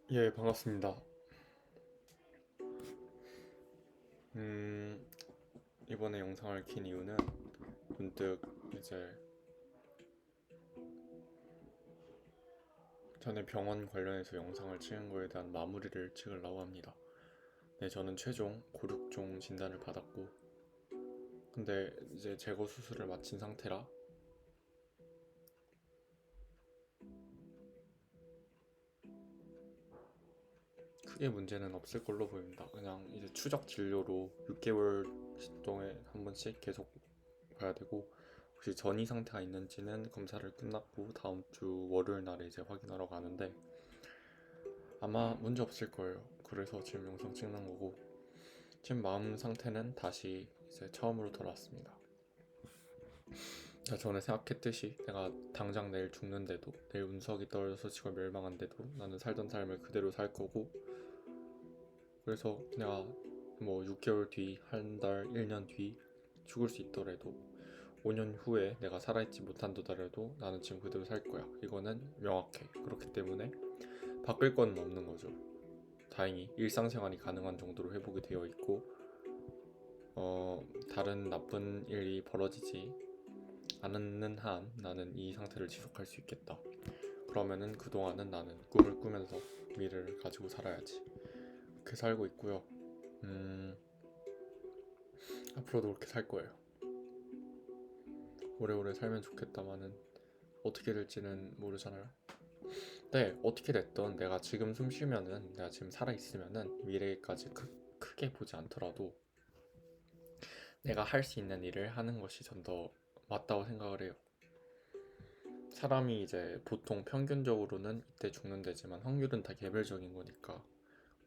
예, 반갑습니다. 음, 이번에 영상을 킨 이유는 문득 이제 전에 병원 관련해서 영상을 찍은 거에 대한 마무리를 찍으려고 합니다. 네, 저는 최종 고륙종 진단을 받았고, 근데 이제 제거 수술을 마친 상태라 크게 문제는 없을 걸로 보입니다. 그냥 이제 추적 진료로 6개월 동안 한 번씩 계속 봐야 되고, 혹시 전이 상태가 있는지는 검사를 끝났고 다음 주 월요일 날에 이제 확인하러 가는데 아마 문제 없을 거예요. 그래서 지금 영상 찍는 거고, 지금 마음 상태는 다시 이제 처음으로 돌아왔습니다. 제가 전에 생각했듯이 내가 당장 내일 죽는데도, 내일 운석이 떨어져서 지구가 멸망한데도 나는 살던 삶을 그대로 살 거고, 그래서 내가 뭐 6개월 뒤, 한 달, 1년 뒤 죽을 수 있더라도 5년 후에 내가 살아있지 못한다더라도 나는 지금 그대로 살 거야. 이거는 명확해. 그렇기 때문에 바꿀 건 없는 거죠. 다행히 일상생활이 가능한 정도로 회복이 되어 있고, 다른 나쁜 일이 벌어지지 않는 한 나는 이 상태를 지속할 수 있겠다. 그러면은 그동안은 나는 꿈을 꾸면서 미래를 가지고 살아야지. 그렇게 살고 있고요. 앞으로도 그렇게 살 거예요. 오래오래 살면 좋겠다마는 어떻게 될지는 모르잖아요. 네, 어떻게 됐든 내가 지금 숨 쉬면은, 내가 지금 살아있으면은 미래까지 크게 보지 않더라도 내가 할 수 있는 일을 하는 것이 전 더 맞다고 생각을 해요. 사람이 이제 보통 평균적으로는 이때 죽는 데지만 확률은 다 개별적인 거니까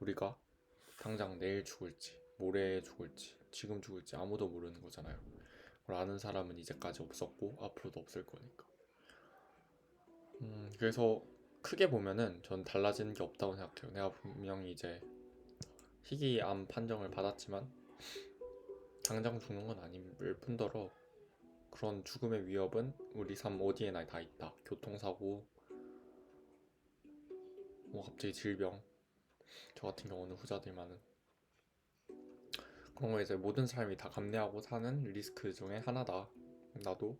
우리가 당장 내일 죽을지, 모레 죽을지, 지금 죽을지 아무도 모르는 거잖아요. 그걸 아는 사람은 이제까지 없었고 앞으로도 없을 거니까. 그래서 크게 보면은 전 달라지는 게 없다고 생각해요. 내가 분명히 이제 희귀암 판정을 받았지만 당장 죽는 건 아닐 뿐더러 그런 죽음의 위협은 우리 삶 어디에나 다 있다. 교통사고, 뭐 갑자기 질병, 저 같은 경우는 후자들만은 그런 거 이제 모든 사람이 다 감내하고 사는 리스크 중에 하나다. 나도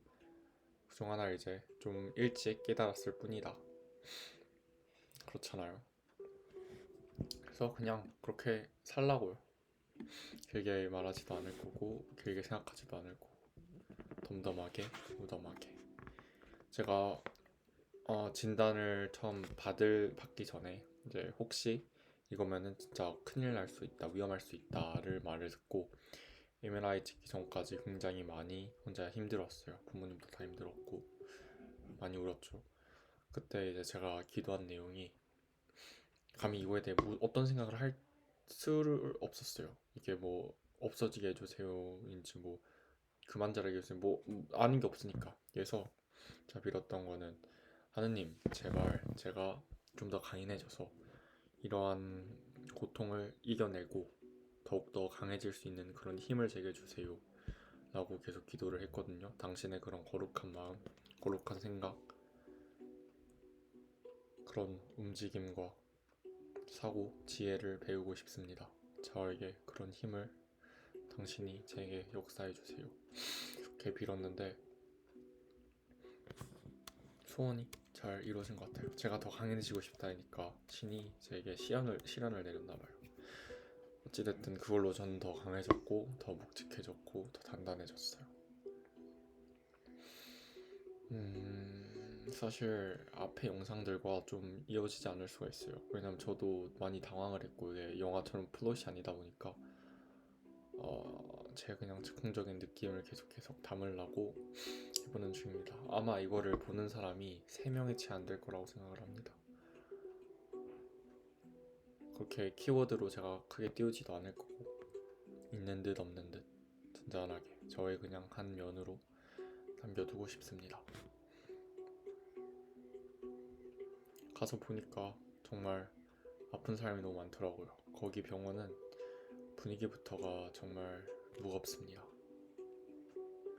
그중 하나를 이제 좀 일찍 깨달았을 뿐이다. 그렇잖아요. 그래서 그냥 그렇게 살라고요. 길게 말하지도 않을 거고 길게 생각하지도 않을 거고 덤덤하게 무덤하게. 제가 진단을 처음 받기 전에 이제 혹시 이거면은 진짜 큰일 날 수 있다, 위험할 수 있다를 말을 듣고 MRI 찍기 전까지 굉장히 많이 혼자 힘들었어요. 부모님도 다 힘들었고 많이 울었죠. 그때 이제 제가 기도한 내용이 감히 이거에 대해 어떤 생각을 할 수를 없었어요. 이게 뭐 없어지게 해주세요인지 뭐 그만 자라게 해주세요 뭐 아는 게 없으니까. 그래서 제가 빌었던 거는 하느님 제발 제가 좀 더 강인해져서 이러한 고통을 이겨내고 더욱더 강해질 수 있는 그런 힘을 제게 주세요 라고 계속 기도를 했거든요. 당신의 그런 거룩한 마음, 거룩한 생각, 그런 움직임과 사고, 지혜를 배우고 싶습니다. 저에게 그런 힘을 당신이 제게 역사해 주세요. 이렇게 빌었는데 소원이 잘 이루어진 것 같아요. 제가 더 강해지고 싶다니까 신이 제게 시련을 내렸나 봐요. 어찌됐든 그걸로 저는 더 강해졌고 더 묵직해졌고 더 단단해졌어요. 사실 앞에 영상들과 좀 이어지지 않을 수가 있어요. 왜냐면 저도 많이 당황을 했고 이게 영화처럼 플롯이 아니다 보니까 제 그냥 즉흥적인 느낌을 계속 담으려고 해보는 중입니다. 아마 이거를 보는 사람이 3명에 채 안 될 거라고 생각을 합니다. 그렇게 키워드로 제가 크게 띄우지도 않을 거고 있는 듯 없는 듯 잔잔하게 저의 그냥 한 면으로 남겨두고 싶습니다. 가서 보니까 정말 아픈 사람이 너무 많더라고요. 거기 병원은 분위기부터가 정말 무겁습니다.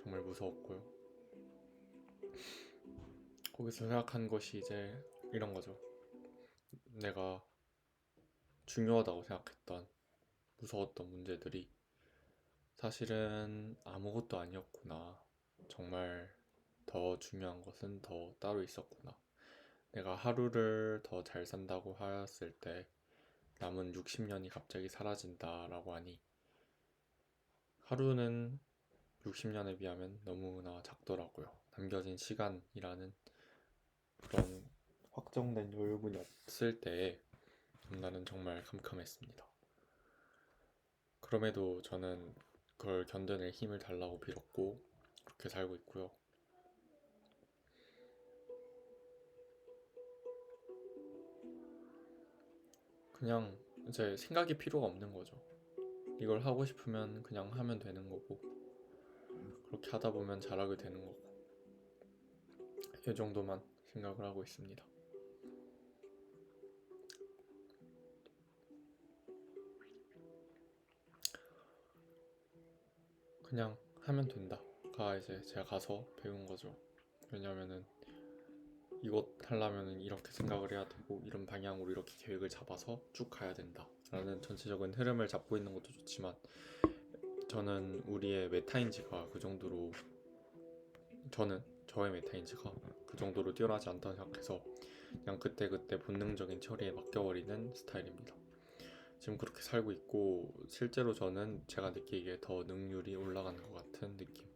정말 무서웠고요. 거기서 생각한 것이 이제 이런 거죠. 내가 중요하다고 생각했던 무서웠던 문제들이 사실은 아무것도 아니었구나. 정말 더 중요한 것은 더 따로 있었구나. 내가 하루를 더 잘 산다고 하였을 때 남은 60년이 갑자기 사라진다라고 하니 하루는 60년에 비하면 너무나 작더라고요. 남겨진 시간이라는 그런 확정된 여유분이 없을 때에 나는 정말 캄캄했습니다. 그럼에도 저는 그걸 견뎌낼 힘을 달라고 빌었고 그렇게 살고 있고요. 그냥 이제 생각이 필요가 없는 거죠. 이걸 하고 싶으면 그냥 하면 되는 거고 그렇게 하다 보면 잘하게 되는 거고 이 정도만 생각을 하고 있습니다. 그냥 하면 된다가 이제 제가 가서 배운 거죠. 왜냐면은 이것 하려면은 이렇게 생각을 해야 되고 이런 방향으로 이렇게 계획을 잡아서 쭉 가야 된다 라는 전체적인 흐름을 잡고 있는 것도 좋지만 저는 우리의 메타인지가 그 정도로 저의 메타인지가 그 정도로 뛰어나지 않다고 생각해서 그냥 그때그때 본능적인 처리에 맡겨버리는 스타일입니다. 지금 그렇게 살고 있고 실제로 저는 제가 느끼기에 더 능률이 올라가는 것 같은 느낌을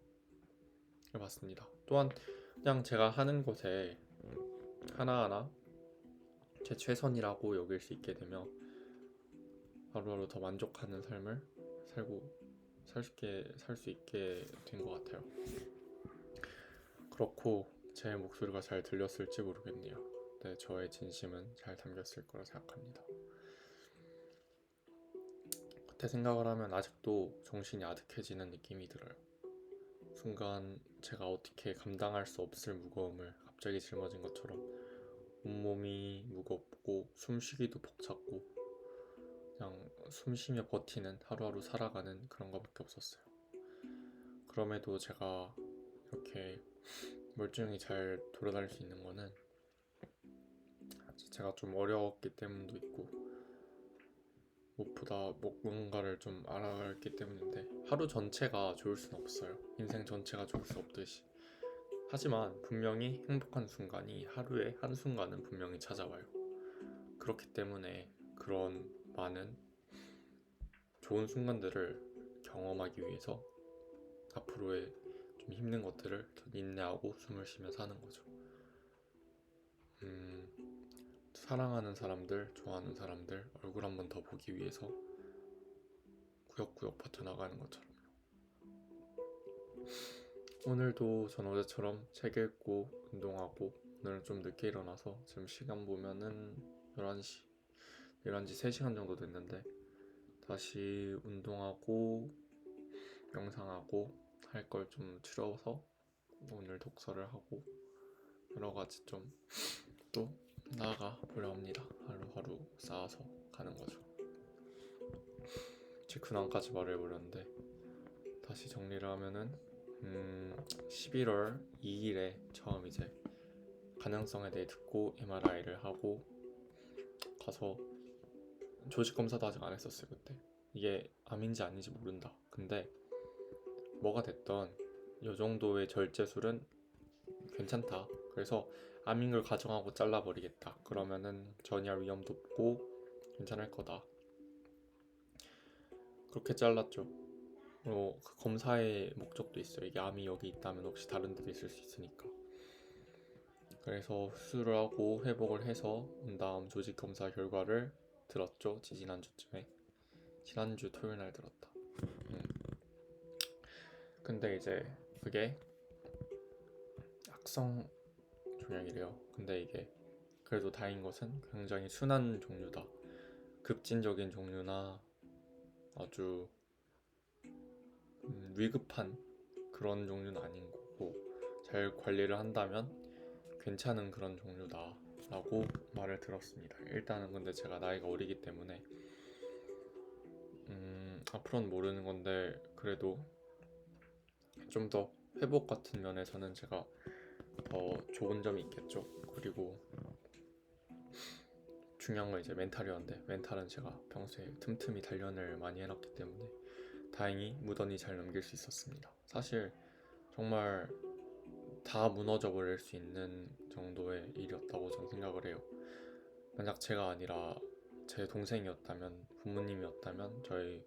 받습니다. 또한 그냥 제가 하는 것에 하나하나 제 최선이라고 여길 수 있게 되며 하루하루 더 만족하는 삶을 살 수 있게 된 것 같아요. 그렇고 제 목소리가 잘 들렸을지 모르겠네요. 네, 저의 진심은 잘 담겼을 거라 생각합니다. 그때 생각을 하면 아직도 정신이 아득해지는 느낌이 들어요. 순간 제가 어떻게 감당할 수 없을 무거움을 갑자기 짊어진 것처럼 온몸이 무겁고 숨쉬기도 벅찼고 그냥 숨쉬며 버티는 하루하루 살아가는 그런 것밖에 없었어요. 그럼에도 제가 이렇게 멀쩡히 잘 돌아다닐 수 있는 거는 제가 좀 어려웠기 때문도 있고 무엇보다 뭔가를 좀 알아갔기 때문인데 하루 전체가 좋을 순 없어요. 인생 전체가 좋을 수 없듯이. 하지만 분명히 행복한 순간이 하루에 한순간은 분명히 찾아와요. 그렇기 때문에 그런 많은 좋은 순간들을 경험하기 위해서 앞으로의 좀 힘든 것들을 더 인내하고 숨을 쉬며 사는 거죠. 사랑하는 사람들, 좋아하는 사람들 얼굴 한번 더 보기 위해서 구역구역 버텨나가는 것처럼요. 오늘도 전 어제처럼 책 읽고 운동하고 오늘 좀 늦게 일어나서 지금 시간 보면은 11시 3시간 정도 됐는데 다시 운동하고 명상하고 할 걸 좀 줄여서 오늘 독서를 하고 여러가지 좀 또 나아가 보려 합니다. 하루하루 쌓아서 가는 거죠. 제 근황까지 말해버렸는데 다시 정리를 하면은 11월 2일에 처음 이제 가능성에 대해 듣고 MRI를 하고 가서 조직 검사도 아직 안 했었어요. 그때 이게 암인지 아닌지 모른다. 근데 뭐가 됐던 이 정도의 절제술은 괜찮다. 그래서 암인 걸 가정하고 잘라버리겠다. 그러면은 전이할 위험도 없고 괜찮을 거다. 그렇게 잘랐죠. 그 검사의 목적도 있어요. 이게 암이 여기 있다면 혹시 다른 데도 있을 수 있으니까. 그래서 수술을 하고 회복을 해서 온 다음 조직 검사 결과를 들었죠. 지난주쯤에. 지난주 토요일 날 들었다. 근데 이제 그게 악성 종양이래요. 근데 이게 그래도 다행인 것은 굉장히 순한 종류다. 급진적인 종류나 아주 위급한 그런 종류는 아닌 거고 잘 관리를 한다면 괜찮은 그런 종류다 라고 말을 들었습니다. 일단은 근데 제가 나이가 어리기 때문에 앞으로는 모르는 건데 그래도 좀 더 회복 같은 면에서는 제가 더 좋은 점이 있겠죠. 그리고 중요한 건 이제 멘탈이었는데 멘탈은 제가 평소에 틈틈이 단련을 많이 해놨기 때문에 다행히 무던히 잘 넘길 수 있었습니다. 사실 정말 다 무너져 버릴 수 있는 정도의 일이었다고 저는 생각을 해요. 만약 제가 아니라 제 동생이었다면, 부모님이었다면, 저희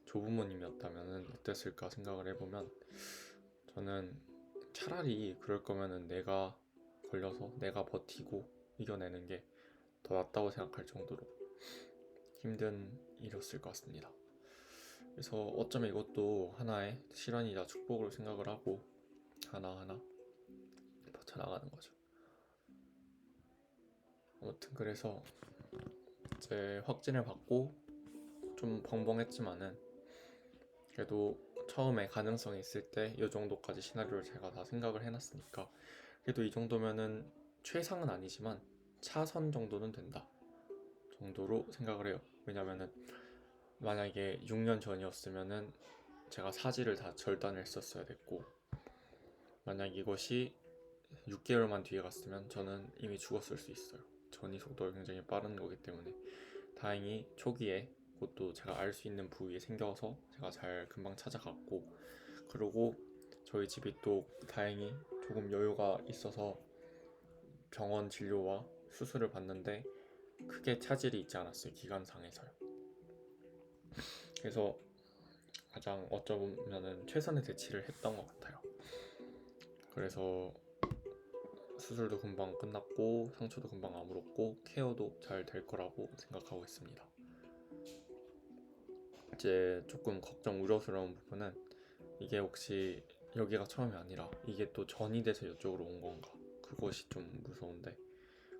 조부모님이었다면 어땠을까 생각을 해보면 저는 차라리 그럴 거면은 내가 걸려서 내가 버티고 이겨내는 게 더 낫다고 생각할 정도로 힘든 일이었을 것 같습니다. 그래서 어쩌면 이것도 하나의 실현이자 축복으로 생각을 하고 하나하나 버텨나가는 거죠. 아무튼 그래서 이제 확진을 받고 좀 벙벙했지만은 그래도 처음에 가능성이 있을 때 이 정도까지 시나리오를 제가 다 생각을 해놨으니까 그래도 이 정도면은 최상은 아니지만 차선 정도는 된다 정도로 생각을 해요. 왜냐면은 만약에 6년 전이었으면은 제가 사지를 다 절단을 했었어야 됐고 만약 이것이 6개월만 뒤에 갔으면 저는 이미 죽었을 수 있어요. 전이 속도가 굉장히 빠른 거기 때문에 다행히 초기에 그것도 제가 알 수 있는 부위에 생겨서 제가 잘 금방 찾아갔고 그리고 저희 집이 또 다행히 조금 여유가 있어서 병원 진료와 수술을 받는데 크게 차질이 있지 않았어요. 기간상에서요. 그래서 가장 어쩌면은 최선의 대치를 했던 것 같아요. 그래서 수술도 금방 끝났고 상처도 금방 아물었고 케어도 잘 될 거라고 생각하고 있습니다. 이제 조금 걱정 우려스러운 부분은 이게 혹시 여기가 처음이 아니라 이게 또 전이 돼서 이쪽으로 온 건가 그것이 좀 무서운데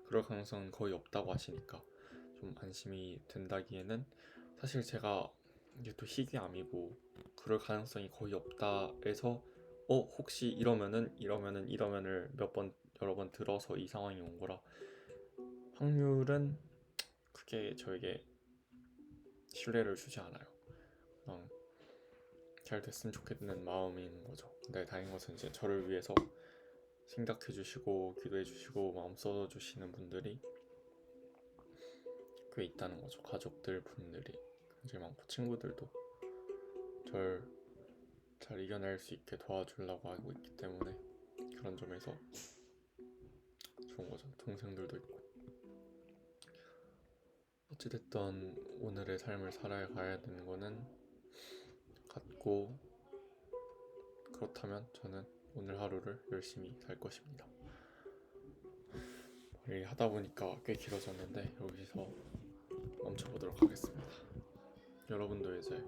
그럴 가능성은 거의 없다고 하시니까 좀 안심이 된다기에는 사실 제가 이게 또 희귀암이고 그럴 가능성이 거의 없다 해서 혹시 이러면을 몇 번 여러 번 들어서 이 상황이 온 거라 확률은 크게 저에게 신뢰를 주지 않아요. 잘 됐으면 좋겠는 마음인 거죠. 근데 다행인 것은 이제 저를 위해서 생각해 주시고 기도해 주시고 마음 써 주시는 분들이 꽤 있다는 거죠. 가족들 분들이 굉장히 많고 친구들도 절 잘 이겨낼 수 있게 도와주려고 하고 있기 때문에 그런 점에서 좋은 거죠. 동생들도 있고 어찌됐든 오늘의 삶을 살아가야 되는 거는 같고 그렇다면 저는 오늘 하루를 열심히 살 것입니다. 이 하다 보니까 꽤 길어졌는데 여기서 멈춰보도록 하겠습니다. 여러분도 이제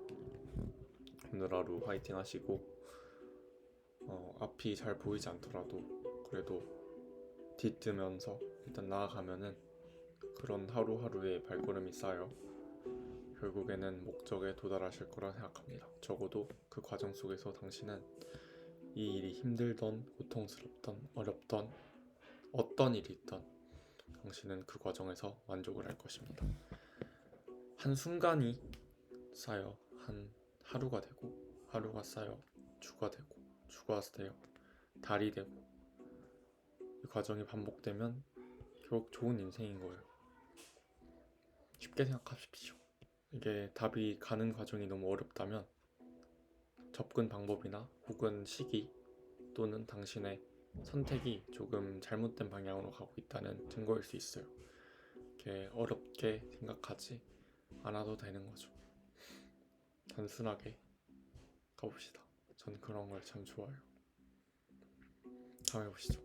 오늘 하루 화이팅 하시고 앞이 잘 보이지 않더라도 그래도 뒤뜨면서 일단 나아가면은 그런 하루하루의 발걸음이 쌓여 결국에는 목적에 도달하실 거라 생각합니다. 적어도 그 과정 속에서 당신은 이 일이 힘들던 고통스럽던 어렵던 어떤 일이 있던 당신은 그 과정에서 만족을 할 것입니다. 한순간이 쌓여 한 하루가 되고 하루가 쌓여 주가 되고 주가 되어 달이 되고 이 과정이 반복되면 결국 좋은 인생인 거예요. 쉽게 생각하십시오. 이게 답이 가는 과정이 너무 어렵다면 접근 방법이나 혹은 시기 또는 당신의 선택이 조금 잘못된 방향으로 가고 있다는 증거일 수 있어요. 이렇게 어렵게 생각하지 않아도 되는 거죠. 단순하게 가봅시다. 전 그런 걸 참 좋아해요. 다음에 보시죠.